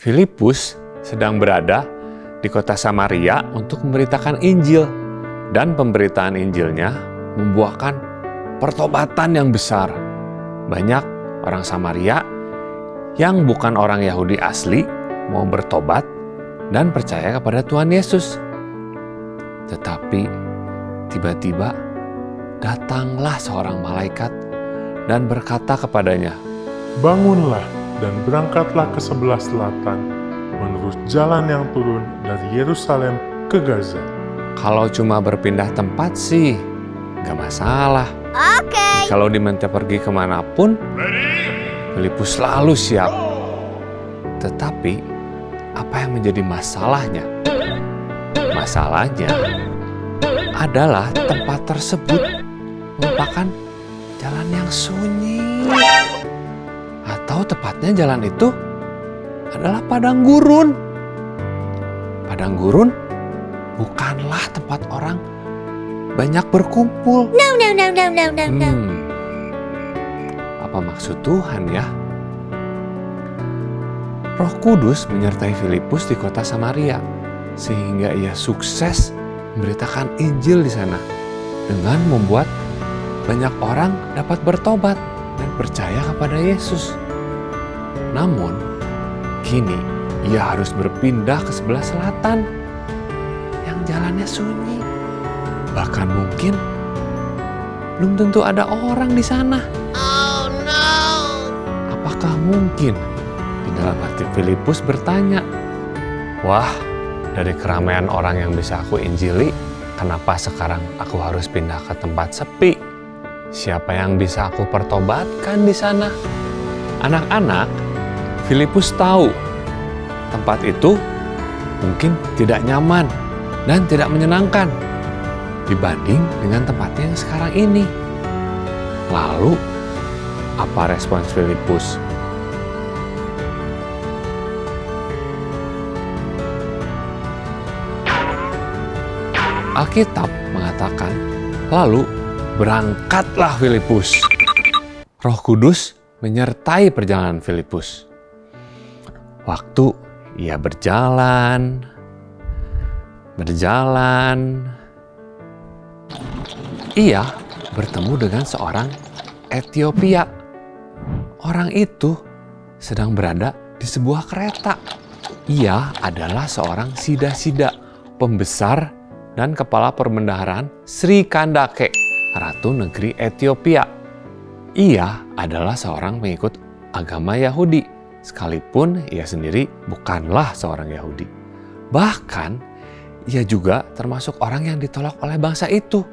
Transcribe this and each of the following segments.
Filipus sedang berada di kota Samaria untuk memberitakan Injil, dan pemberitaan Injilnya membuahkan pertobatan yang besar. Banyak orang Samaria yang bukan orang Yahudi asli mau bertobat dan percaya kepada Tuhan Yesus. Tetapi tiba-tiba datanglah seorang malaikat dan berkata kepadanya, "Bangunlah dan berangkatlah ke sebelah selatan, menurut jalan yang turun dari Yerusalem ke Gaza." Kalau cuma berpindah tempat sih, gak masalah. Oke. Kalau diminta pergi kemanapun, Filipus selalu siap. Tetapi, apa yang menjadi masalahnya? Masalahnya adalah tempat tersebut merupakan jalan yang sunyi. Atau tepatnya jalan itu adalah padang gurun. Padang gurun bukanlah tempat orang banyak berkumpul. No. Apa maksud Tuhan ya? Roh Kudus menyertai Filipus di kota Samaria, sehingga ia sukses memberitakan Injil di sana dengan membuat banyak orang dapat bertobat dan percaya kepada Yesus. Namun, kini ia harus berpindah ke sebelah selatan yang jalannya sunyi. Bahkan mungkin belum tentu ada orang di sana. Oh no. Apakah mungkin? Di dalam hati Filipus bertanya, "Wah, dari keramaian orang yang bisa aku injili, kenapa sekarang aku harus pindah ke tempat sepi? Siapa yang bisa aku pertobatkan di sana?" Anak-anak, Filipus tahu tempat itu mungkin tidak nyaman dan tidak menyenangkan dibanding dengan tempatnya yang sekarang ini. Lalu, apa respons Filipus? Alkitab mengatakan, lalu berangkatlah Filipus. Roh Kudus menyertai perjalanan Filipus. Waktu ia berjalan, ia bertemu dengan seorang Etiopia. Orang itu sedang berada di sebuah kereta. Ia adalah seorang sida-sida, pembesar dan kepala perbendaharaan Sri Kandake, Ratu Negeri Ethiopia. Ia adalah seorang pengikut agama Yahudi, sekalipun ia sendiri bukanlah seorang Yahudi. Bahkan, ia juga termasuk orang yang ditolak oleh bangsa itu,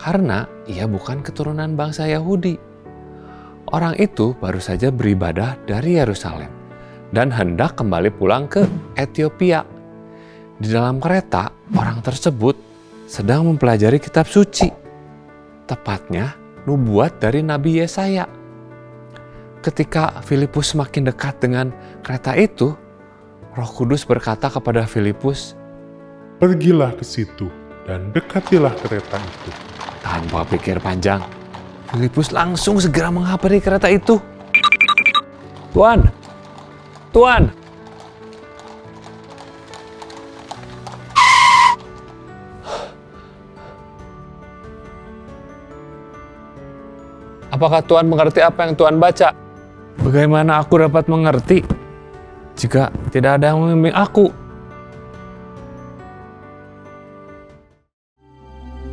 karena ia bukan keturunan bangsa Yahudi. Orang itu baru saja beribadah dari Yerusalem dan hendak kembali pulang ke Ethiopia. Di dalam kereta, orang tersebut sedang mempelajari kitab suci, tepatnya nubuat dari Nabi Yesaya. Ketika Filipus semakin dekat dengan kereta itu, Roh Kudus berkata kepada Filipus, "Pergilah ke situ dan dekatilah kereta itu." Tanpa pikir panjang, Filipus langsung segera menghampiri kereta itu. Tuan! Apakah Tuhan mengerti apa yang Tuhan baca? Bagaimana aku dapat mengerti jika tidak ada yang membimbing aku?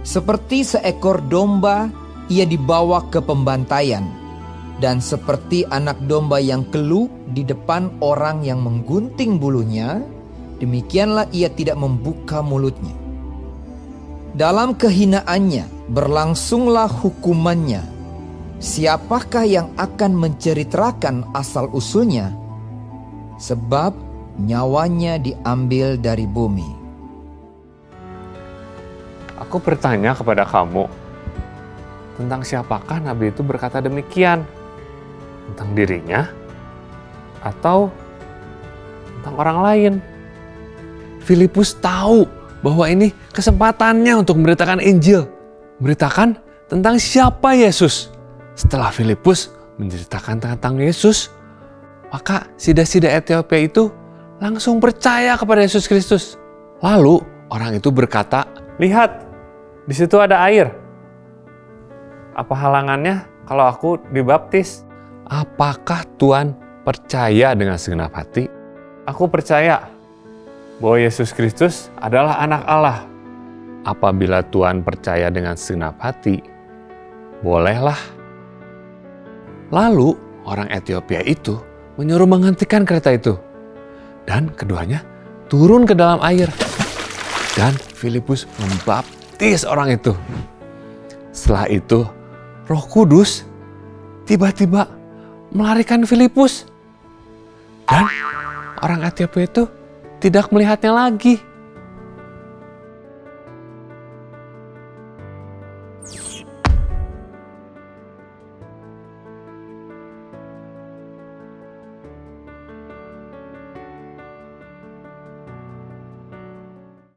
Seperti seekor domba, ia dibawa ke pembantaian, dan seperti anak domba yang keluh di depan orang yang menggunting bulunya, demikianlah ia tidak membuka mulutnya. Dalam kehinaannya berlangsunglah hukumannya. Siapakah yang akan menceritakan asal-usulnya? Sebab nyawanya diambil dari bumi. Aku bertanya kepada kamu, tentang siapakah Nabi itu berkata demikian? Tentang dirinya? Atau tentang orang lain? Filipus tahu bahwa ini kesempatannya untuk memberitakan Injil. Memberitakan tentang siapa Yesus. Setelah Filipus menceritakan tentang Yesus, maka sida-sida Ethiopia itu langsung percaya kepada Yesus Kristus. Lalu orang itu berkata, "Lihat, di situ ada air. Apa halangannya kalau aku dibaptis?" Apakah Tuhan percaya dengan segenap hati? Aku percaya bahwa Yesus Kristus adalah anak Allah. Apabila Tuhan percaya dengan segenap hati, bolehlah. Lalu orang Etiopia itu menyuruh menghentikan kereta itu. Dan keduanya turun ke dalam air. Dan Filipus membaptis orang itu. Setelah itu, Roh Kudus tiba-tiba melarikan Filipus. Dan orang Etiopia itu tidak melihatnya lagi.